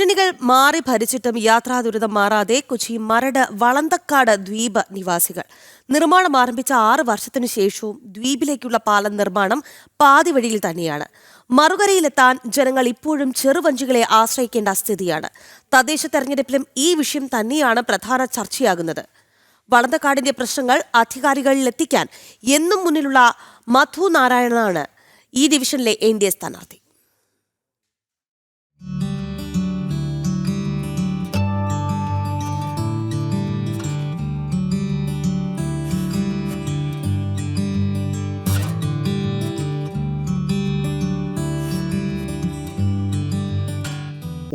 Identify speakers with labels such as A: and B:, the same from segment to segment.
A: മുന്നണികൾ മാറി ഭരിച്ചിട്ടും യാത്രാ ദുരിതം മാറാതെ കൊച്ചി മരട് വളന്തക്കാട് ദ്വീപ് നിവാസികൾ നിർമ്മാണം ആരംഭിച്ച 6 വർഷത്തിനു ശേഷവും ദ്വീപിലേക്കുള്ള പാലം നിർമ്മാണം പാതിവഴിയിൽ തന്നെയാണ്. മറുകരയിലെത്താൻ ജനങ്ങൾ ഇപ്പോഴും ചെറുവഞ്ചികളെ ആശ്രയിക്കേണ്ട സ്ഥിതിയാണ്. തദ്ദേശ തെരഞ്ഞെടുപ്പിലും ഈ വിഷയം തന്നെയാണ് പ്രധാന ചർച്ചയാകുന്നത്. വളന്തക്കാടിന്റെ പ്രശ്നങ്ങൾ അധികാരികളിലെത്തിക്കാൻ എന്നും മുന്നിലുള്ള മധു നാരായണനാണ് ഈ ഡിവിഷനിലെ NDA സ്ഥാനാർത്ഥി.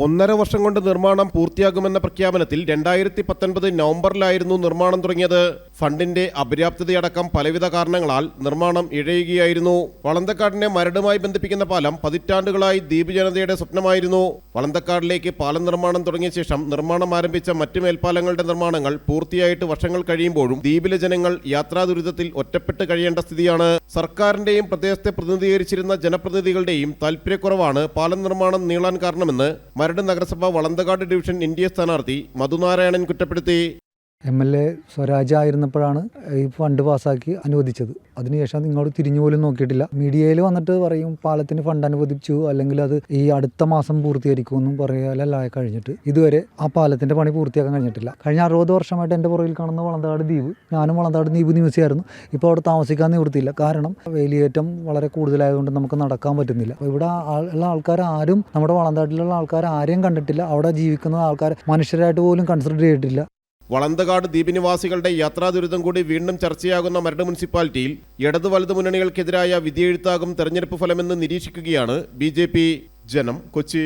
B: ഒന്നര വർഷം കൊണ്ട് നിർമ്മാണം പൂർത്തിയാകുമെന്ന പ്രഖ്യാപനത്തിൽ 2019 നവംബറിലായിരുന്നു നിർമ്മാണം തുടങ്ങിയത്. ഫണ്ടിന്റെ അപര്യാപ്തതയടക്കം പലവിധ കാരണങ്ങളാൽ നിർമ്മാണം ഇഴയുകയായിരുന്നു. വളന്തക്കാടിനെ മരടുമായി ബന്ധിപ്പിക്കുന്ന പാലം പതിറ്റാണ്ടുകളായി ദ്വീപ് ജനതയുടെ സ്വപ്നമായിരുന്നു. വളന്തക്കാടിലേക്ക് പാലം നിർമ്മാണം തുടങ്ങിയ ശേഷം നിർമ്മാണം ആരംഭിച്ച മറ്റു മേൽപ്പാലങ്ങളുടെ നിർമ്മാണങ്ങൾ പൂർത്തിയായിട്ട് വർഷങ്ങൾ കഴിയുമ്പോഴും ദ്വീപിലെ ജനങ്ങൾ യാത്രാ ദുരിതത്തിൽ ഒറ്റപ്പെട്ട് കഴിയേണ്ട സ്ഥിതിയാണ്. സർക്കാരിന്റെയും പ്രദേശത്തെ പ്രതിനിധീകരിച്ചിരുന്ന ജനപ്രതിനിധികളുടെയും താൽപര്യക്കുറവാണ് പാലം നിർമ്മാണം നീളാൻ കാരണമെന്ന് മരട് നഗരസഭ വളന്തക്കാട് ഡിവിഷൻ NDA സ്ഥാനാർത്ഥി മധു നാരായണൻ കുറ്റപ്പെടുത്തി.
C: MLA സ്വരാജ് ആയിരുന്നപ്പോഴാണ് ഈ ഫണ്ട് പാസ്സാക്കി അനുവദിച്ചത്. അതിനുശേഷം ഇങ്ങോട്ട് തിരിഞ്ഞു പോലും നോക്കിയിട്ടില്ല. മീഡിയയിൽ വന്നിട്ട് പറയും പാലത്തിന് ഫണ്ട് അനുവദിച്ചു, അല്ലെങ്കിൽ അത് ഈ അടുത്ത മാസം പൂർത്തീകരിക്കുമെന്നും പറയാനല്ല കഴിഞ്ഞിട്ട് ഇതുവരെ ആ പാലത്തിന്റെ പണി പൂർത്തിയാക്കാൻ കഴിഞ്ഞിട്ടില്ല. കഴിഞ്ഞ 60 വർഷമായിട്ട് എൻ്റെ പുറകിൽ കാണുന്ന വളന്തക്കാട് ദ്വീപ്, ഞാനും വളന്തക്കാട് ദ്വീപ് നിവാസിയായിരുന്നു. ഇപ്പോൾ അവിടെ താമസിക്കാൻ നിവൃത്തിയില്ല. കാരണം വേലിയേറ്റം വളരെ കൂടുതലായതുകൊണ്ട് നമുക്ക് നടക്കാൻ പറ്റുന്നില്ല. ഇവിടെ ഉള്ള ആൾക്കാർ ആരും, നമ്മുടെ വളന്തക്കാട്ടിലുള്ള ആൾക്കാർ ആരെയും കണ്ടിട്ടില്ല. അവിടെ ജീവിക്കുന്ന ആൾക്കാർ മനുഷ്യരായിട്ട് പോലും കൺസിഡർ ചെയ്തിട്ടില്ല.
B: വളന്തക്കാട് ദ്വീപ് നിവാസികളുടെ യാത്രാ ദുരിതം കൂടി വീണ്ടും ചർച്ചയാകുന്ന മരട് മുനിസിപ്പാലിറ്റിയിൽ ഇടതു വലതു മുന്നണികൾക്കെതിരായ വിധിയെഴുത്താകും തെരഞ്ഞെടുപ്പ് ഫലമെന്ന് നിരീക്ഷിക്കുകയാണ് BJP. ജനം, കൊച്ചി.